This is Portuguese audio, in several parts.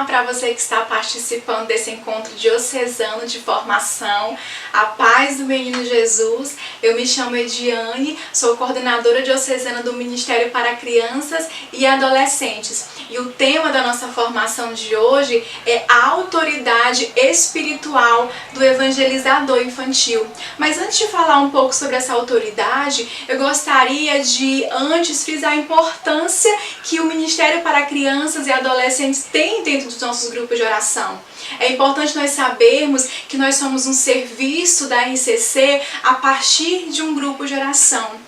Olá para você que está participando desse encontro diocesano de formação, a paz do Menino Jesus. Eu me chamo Ediane, sou coordenadora diocesana do Ministério para Crianças e Adolescentes. E o tema da nossa formação de hoje é a autoridade espiritual do evangelizador infantil. Mas antes de falar um pouco sobre essa autoridade, eu gostaria de antes frisar a importância que o Ministério para Crianças e Adolescentes tem dentro dos nossos grupos de oração. É importante nós sabermos que nós somos um serviço da RCC a partir de um grupo de oração.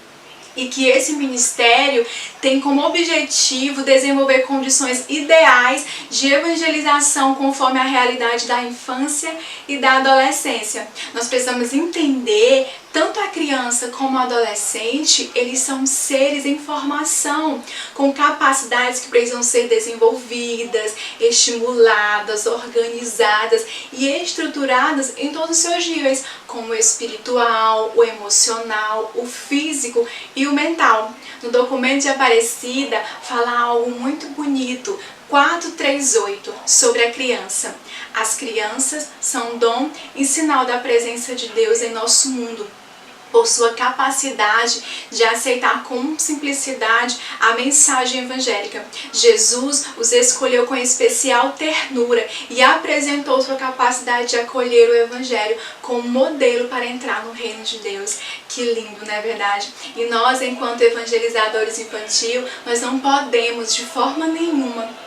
E que esse ministério tem como objetivo desenvolver condições ideais de evangelização conforme a realidade da infância e da adolescência. Nós precisamos entender, tanto a criança como o adolescente, eles são seres em formação, com capacidades que precisam ser desenvolvidas, estimuladas, organizadas e estruturadas em todos os seus níveis, como o espiritual, o emocional, o físico e o mental. No documento de Aparecida fala algo muito bonito, 438, sobre a criança. As crianças são dom e sinal da presença de Deus em nosso mundo, por sua capacidade de aceitar com simplicidade a mensagem evangélica. Jesus os escolheu com especial ternura e apresentou sua capacidade de acolher o evangelho como modelo para entrar no reino de Deus. Que lindo, não é verdade? E nós, enquanto evangelizadores infantil, nós não podemos de forma nenhuma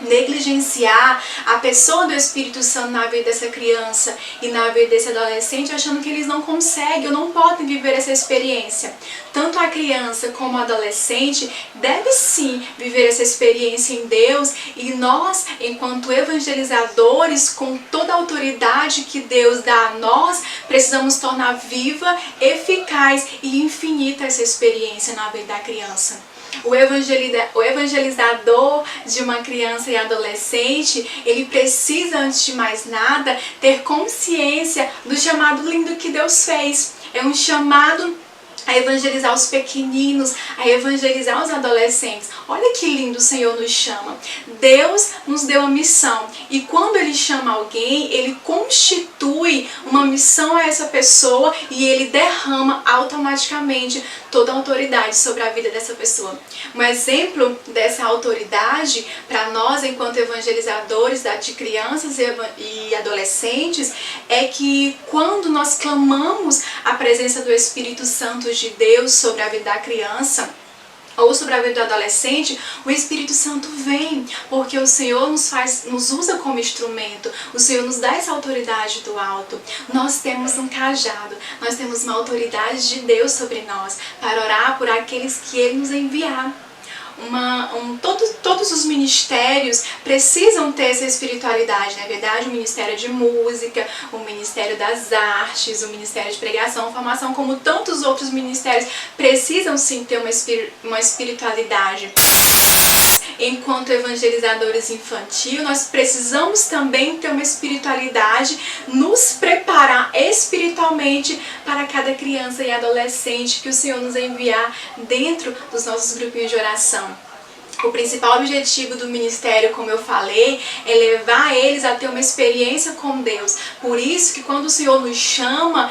negligenciar a pessoa do Espírito Santo na vida dessa criança e na vida desse adolescente, achando que eles não conseguem ou não podem viver essa experiência. Tanto a criança como o adolescente deve sim viver essa experiência em Deus, e nós, enquanto evangelizadores, com toda a autoridade que Deus dá a nós, precisamos tornar viva, eficaz e infinita essa experiência na vida da criança. O evangelizador de uma criança e adolescente, ele precisa, antes de mais nada, ter consciência do chamado lindo que Deus fez. É um chamado a evangelizar os pequeninos, a evangelizar os adolescentes. Olha que lindo o Senhor nos chama. Deus nos deu a missão, e quando Ele chama alguém, Ele constitui uma missão a essa pessoa e Ele derrama automaticamente toda a autoridade sobre a vida dessa pessoa. Um exemplo dessa autoridade para nós, enquanto evangelizadores de crianças e adolescentes, é que quando nós clamamos a presença do Espírito Santo de Deus sobre a vida da criança ou sobre a vida do adolescente, o Espírito Santo vem, porque o Senhor nos usa como instrumento, o Senhor nos dá essa autoridade do alto. Nós temos um cajado, nós temos uma autoridade de Deus sobre nós, para orar por aqueles que Ele nos enviar. Todos os ministérios precisam ter essa espiritualidade, na verdade. O Ministério de Música, o Ministério das Artes, o Ministério de Pregação, Formação, como tantos outros ministérios, precisam sim ter uma espiritualidade. Enquanto evangelizadores infantil, nós precisamos também ter uma espiritualidade, nos preparar espiritualmente para cada criança e adolescente que o Senhor nos enviar dentro dos nossos grupinhos de oração. O principal objetivo do ministério, como eu falei, é levar eles a ter uma experiência com Deus. Por isso que quando o Senhor nos chama,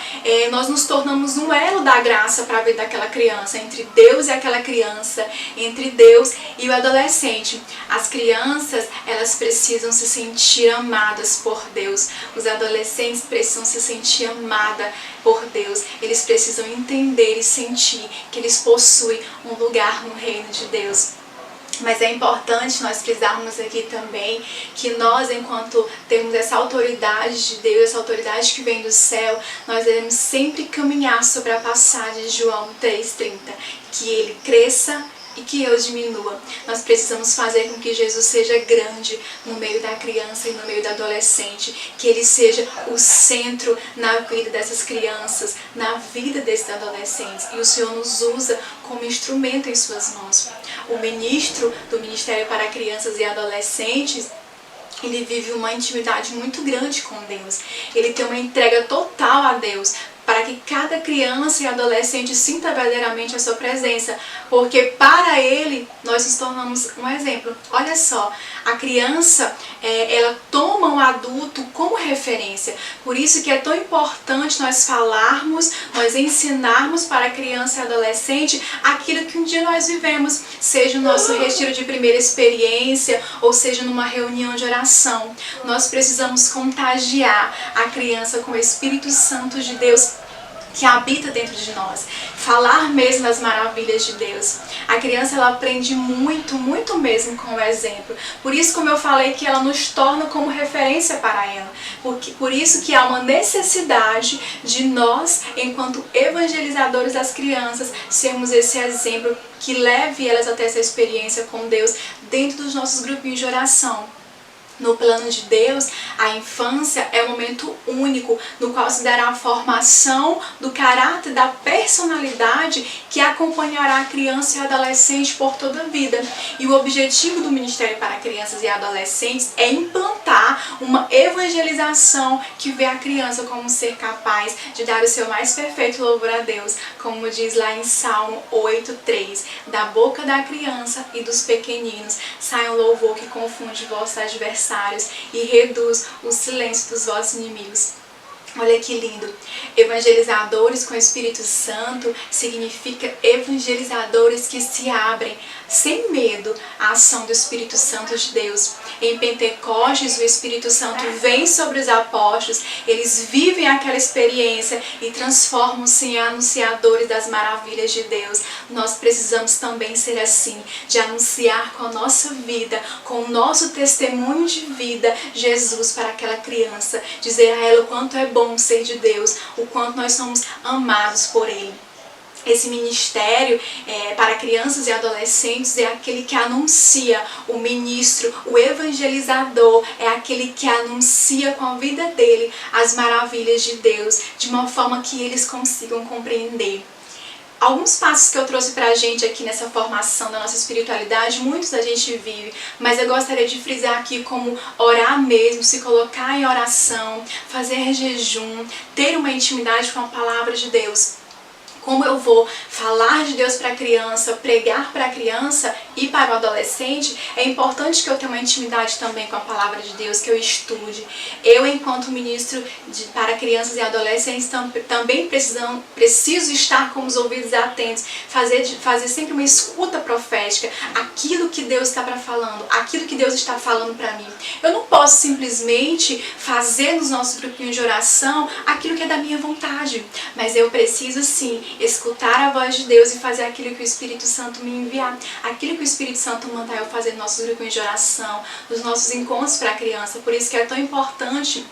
nós nos tornamos um elo da graça para a vida daquela criança, entre Deus e aquela criança, entre Deus e o adolescente. As crianças, elas precisam se sentir amadas por Deus. Os adolescentes precisam se sentir amados por Deus. Eles precisam entender e sentir que eles possuem um lugar no reino de Deus. Mas é importante nós frisarmos aqui também que nós, enquanto temos essa autoridade de Deus, essa autoridade que vem do céu, nós devemos sempre caminhar sobre a passagem de João 3,30, que Ele cresça e que eu diminua. Nós precisamos fazer com que Jesus seja grande no meio da criança e no meio do adolescente, que Ele seja o centro na vida dessas crianças, na vida desses adolescentes, e o Senhor nos usa como instrumento em suas mãos. O ministro do Ministério para Crianças e Adolescentes, ele vive uma intimidade muito grande com Deus. Ele tem uma entrega total a Deus, para para que cada criança e adolescente sinta verdadeiramente a sua presença, porque para ele nós nos tornamos um exemplo. Olha só, a criança, ela toma um adulto como referência, por isso que é tão importante nós falarmos, nós ensinarmos para a criança e adolescente aquilo que um dia nós vivemos, seja o nosso retiro de primeira experiência, ou seja numa reunião de oração. Nós precisamos contagiar a criança com o Espírito Santo de Deus que habita dentro de nós, falar mesmo das maravilhas de Deus. A criança, ela aprende muito, muito mesmo com o exemplo. Por isso, como eu falei, que ela nos torna como referência para ela. Por isso que há uma necessidade de nós, enquanto evangelizadores das crianças, sermos esse exemplo que leve elas até essa experiência com Deus dentro dos nossos grupinhos de oração. No plano de Deus, a infância é um momento único no qual se dará a formação do caráter, da personalidade que acompanhará a criança e a adolescente por toda a vida. E o objetivo do Ministério para Crianças e Adolescentes é implantar uma evangelização que vê a criança como um ser capaz de dar o seu mais perfeito louvor a Deus, como diz lá em Salmo 8:3, da boca da criança e dos pequeninos sai um louvor que confunde vossos adversários e reduz o silêncio dos vossos inimigos. Olha que lindo! Evangelizadores com o Espírito Santo significa evangelizadores que se abrem sem medo à ação do Espírito Santo de Deus. Em Pentecostes, o Espírito Santo vem sobre os apóstolos, eles vivem aquela experiência e transformam-se em anunciadores das maravilhas de Deus. Nós precisamos também ser assim, de anunciar com a nossa vida, com o nosso testemunho de vida, Jesus para aquela criança, dizer a ela o quanto é bom ser de Deus, o quanto nós somos amados por Ele. Esse ministério para crianças e adolescentes é aquele que anuncia, o ministro, o evangelizador, é aquele que anuncia com a vida dele as maravilhas de Deus, de uma forma que eles consigam compreender. Alguns passos que eu trouxe pra gente aqui nessa formação da nossa espiritualidade, muitos a gente vive, mas eu gostaria de frisar aqui como orar mesmo, se colocar em oração, fazer jejum, ter uma intimidade com a palavra de Deus. Como eu vou falar de Deus para a criança, pregar para a criança e para o adolescente, é importante que eu tenha uma intimidade também com a palavra de Deus, que eu estude. Eu, enquanto ministro para crianças e adolescentes, também preciso estar com os ouvidos atentos, fazer sempre uma escuta profética, aquilo que Deus está falando, aquilo que Deus está falando para mim. Eu não posso simplesmente fazer nos nossos grupinhos de oração aquilo que é da minha vontade, mas eu preciso sim escutar a voz de Deus e fazer aquilo que o Espírito Santo me enviar, aquilo que o Espírito Santo mandar eu fazer nos nossos grupos de oração, nos nossos encontros para a criança. Por isso que é tão importante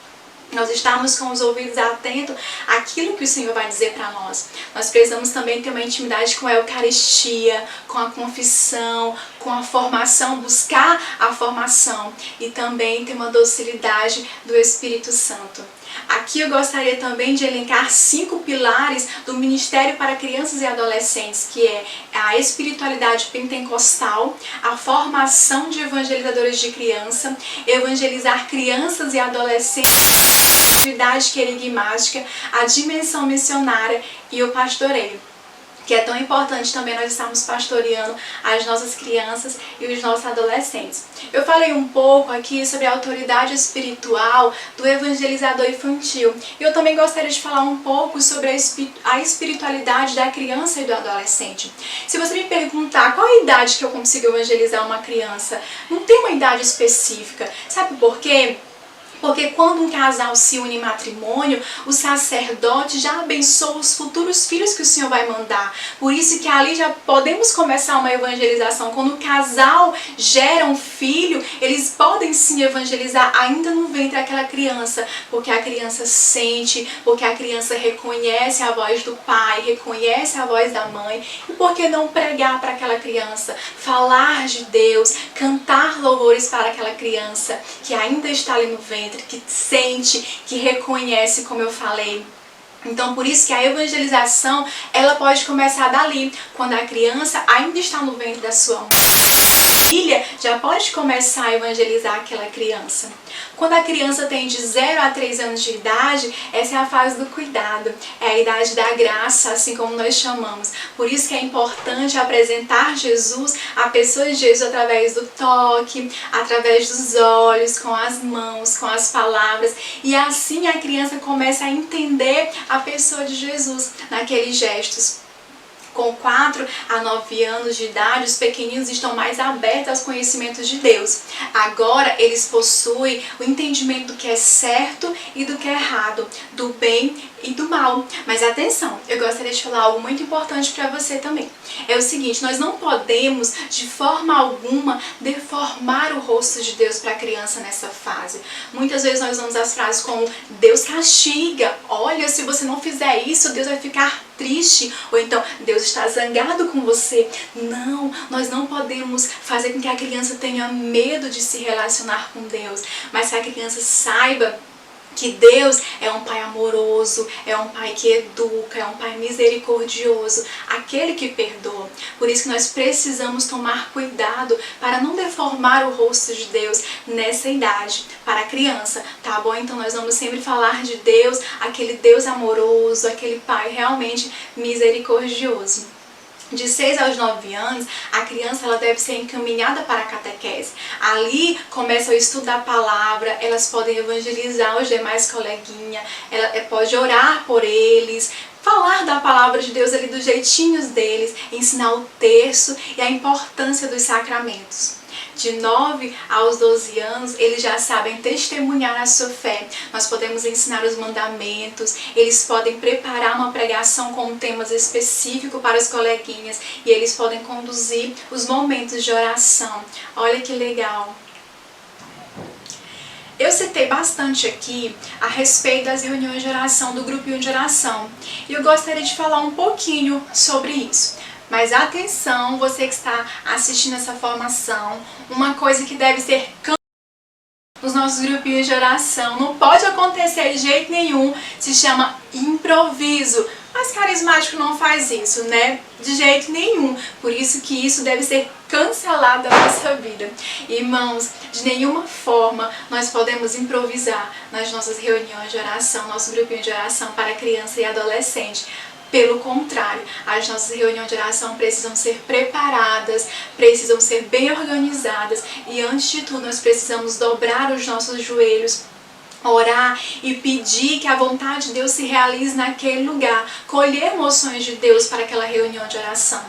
nós estarmos com os ouvidos atentos àquilo que o Senhor vai dizer para nós. Nós precisamos também ter uma intimidade com a Eucaristia, com a confissão, com a formação, buscar a formação e também ter uma docilidade do Espírito Santo. Aqui eu gostaria também de elencar 5 pilares do Ministério para Crianças e Adolescentes, que é a espiritualidade pentecostal, a formação de evangelizadores de criança, evangelizar crianças e adolescentes, a atividade querigmática, a dimensão missionária e o pastoreio, que é tão importante também nós estarmos pastoreando as nossas crianças e os nossos adolescentes. Eu falei um pouco aqui sobre a autoridade espiritual do evangelizador infantil. E eu também gostaria de falar um pouco sobre a espiritualidade da criança e do adolescente. Se você me perguntar qual a idade que eu consigo evangelizar uma criança, não tem uma idade específica. Sabe por quê? Porque quando um casal se une em matrimônio, o sacerdote já abençoa os futuros filhos que o Senhor vai mandar. Por isso que ali já podemos começar uma evangelização. Quando o casal gera um filho, eles podem sim evangelizar ainda no ventre aquela criança. Porque a criança sente, porque a criança reconhece a voz do pai, reconhece a voz da mãe. E por que não pregar para aquela criança? Falar de Deus, cantar louvores para aquela criança que ainda está ali no ventre, que sente, que reconhece, como eu falei. Então, por isso que a evangelização, ela pode começar dali, quando a criança ainda está no ventre da sua mãe. família já pode começar a evangelizar aquela criança. Quando a criança tem de 0 a 3 anos de idade, essa é a fase do cuidado, é a idade da graça, assim como nós chamamos. Por isso que é importante apresentar Jesus, a pessoa de Jesus, através do toque, através dos olhos, com as mãos, com as palavras, e assim a criança começa a entender a pessoa de Jesus naqueles gestos. Com 4 a 9 anos de idade, os pequeninos estão mais abertos aos conhecimentos de Deus. Agora eles possuem o entendimento do que é certo e do que é errado, do bem e do mal. Mas atenção, eu gostaria de falar algo muito importante para você também. É o seguinte, nós não podemos de forma alguma deformar o rosto de Deus para a criança nessa fase. Muitas vezes nós usamos as frases como Deus castiga, olha, se você não fizer isso, Deus vai ficar triste, ou então Deus está zangado com você. Não, nós não podemos fazer com que a criança tenha medo de se relacionar com Deus, mas que a criança saiba que Deus é um Pai amoroso, é um Pai que educa, é um Pai misericordioso, aquele que perdoa. Por isso que nós precisamos tomar cuidado para não deformar o rosto de Deus nessa idade, para a criança, tá bom? Então nós vamos sempre falar de Deus, aquele Deus amoroso, aquele Pai realmente misericordioso. De 6 aos 9 anos, a criança ela deve ser encaminhada para a catequese. Ali começa o estudo da palavra, elas podem evangelizar os demais coleguinhas, ela pode orar por eles, falar da palavra de Deus ali dos jeitinhos deles, ensinar o terço e a importância dos sacramentos. De 9 aos 12 anos, eles já sabem testemunhar a sua fé. Nós podemos ensinar os mandamentos, eles podem preparar uma pregação com temas específicos para os coleguinhas e eles podem conduzir os momentos de oração. Olha que legal! Eu citei bastante aqui a respeito das reuniões de oração, do grupinho de oração, e eu gostaria de falar um pouquinho sobre isso. Mas atenção, você que está assistindo essa formação, uma coisa que deve ser nos nossos grupinhos de oração, não pode acontecer de jeito nenhum, se chama improviso. Mas carismático não faz isso, né? De jeito nenhum. Por isso que isso deve ser cancelado da nossa vida. Irmãos, de nenhuma forma nós podemos improvisar nas nossas reuniões de oração, nosso grupinho de oração para criança e adolescente. Pelo contrário, as nossas reuniões de oração precisam ser preparadas, precisam ser bem organizadas e antes de tudo nós precisamos dobrar os nossos joelhos, orar e pedir que a vontade de Deus se realize naquele lugar, colher emoções de Deus para aquela reunião de oração.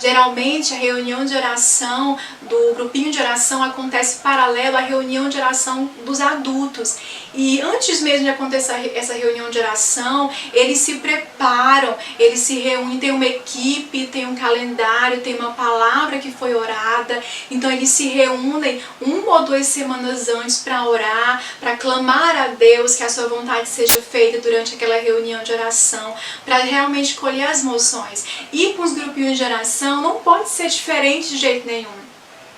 Geralmente a reunião de oração do grupinho de oração acontece paralelo à reunião de oração dos adultos. E antes mesmo de acontecer essa reunião de oração, eles se preparam, eles se reúnem, tem uma equipe, tem um calendário, tem uma palavra que foi orada. Então eles se reúnem 1 ou 2 semanas antes para orar, para clamar a Deus que a sua vontade seja feita durante aquela reunião de oração, para realmente colher as emoções. E com os grupinhos de oração não pode ser diferente de jeito nenhum.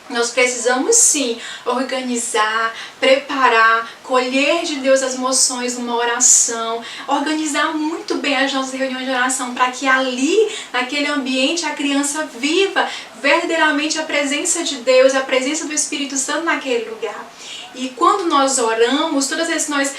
Nós precisamos sim organizar, preparar, colher de Deus as emoções numa oração, organizar muito bem as nossas reuniões de oração para que ali, naquele ambiente, a criança viva verdadeiramente a presença de Deus, a presença do Espírito Santo naquele lugar. E quando nós oramos, todas as vezes nós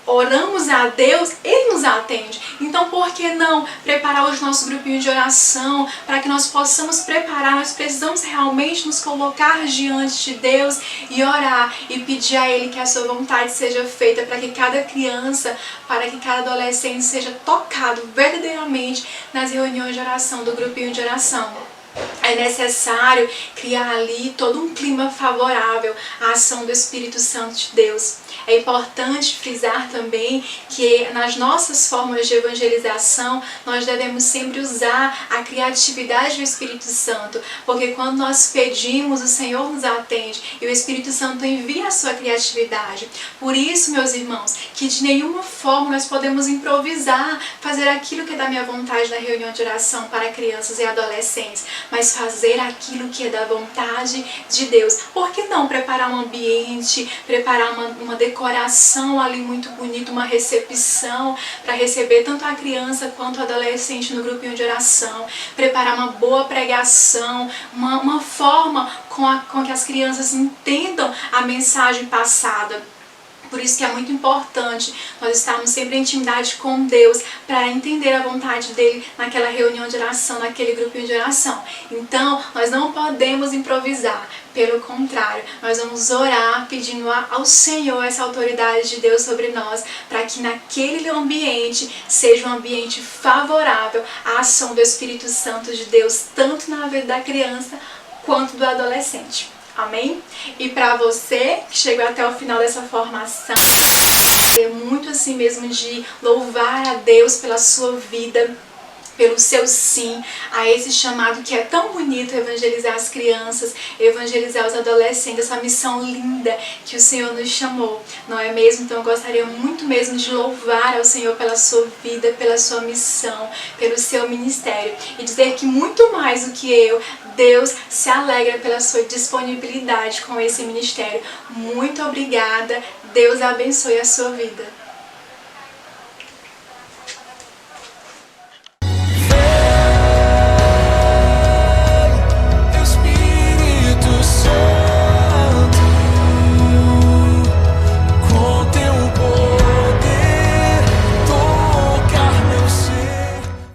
oramos a Deus, Ele nos atende. Então, por que não preparar os nossos grupinhos de oração para que nós possamos preparar? Nós precisamos realmente nos colocar diante de Deus e orar e pedir a Ele que a sua vontade seja feita para que cada criança, para que cada adolescente seja tocado verdadeiramente nas reuniões de oração, do grupinho de oração. É necessário criar ali todo um clima favorável à ação do Espírito Santo de Deus. É importante frisar também que nas nossas formas de evangelização nós devemos sempre usar a criatividade do Espírito Santo, porque quando nós pedimos, o Senhor nos atende e o Espírito Santo envia a sua criatividade. Por isso, meus irmãos, que de nenhuma forma nós podemos improvisar, fazer aquilo que é da minha vontade na reunião de oração para crianças e adolescentes, mas fazer aquilo que é da vontade de Deus. Por que não preparar um ambiente, preparar uma decoração ali muito bonita, uma recepção para receber tanto a criança quanto o adolescente no grupinho de oração, preparar uma boa pregação, uma forma com que as crianças entendam a mensagem passada. Por isso que é muito importante nós estarmos sempre em intimidade com Deus para entender a vontade dele naquela reunião de oração, naquele grupinho de oração. Então, nós não podemos improvisar. Pelo contrário, nós vamos orar pedindo ao Senhor essa autoridade de Deus sobre nós, para que naquele ambiente seja um ambiente favorável à ação do Espírito Santo de Deus, tanto na vida da criança quanto do adolescente. Amém? E para você que chegou até o final dessa formação, é muito assim mesmo de louvar a Deus pela sua vida, pelo seu sim a esse chamado que é tão bonito, evangelizar as crianças, evangelizar os adolescentes, essa missão linda que o Senhor nos chamou, não é mesmo? Então eu gostaria muito mesmo de louvar ao Senhor pela sua vida, pela sua missão, pelo seu ministério, e dizer que muito mais do que eu, Deus se alegra pela sua disponibilidade com esse ministério. Muito obrigada, Deus abençoe a sua vida.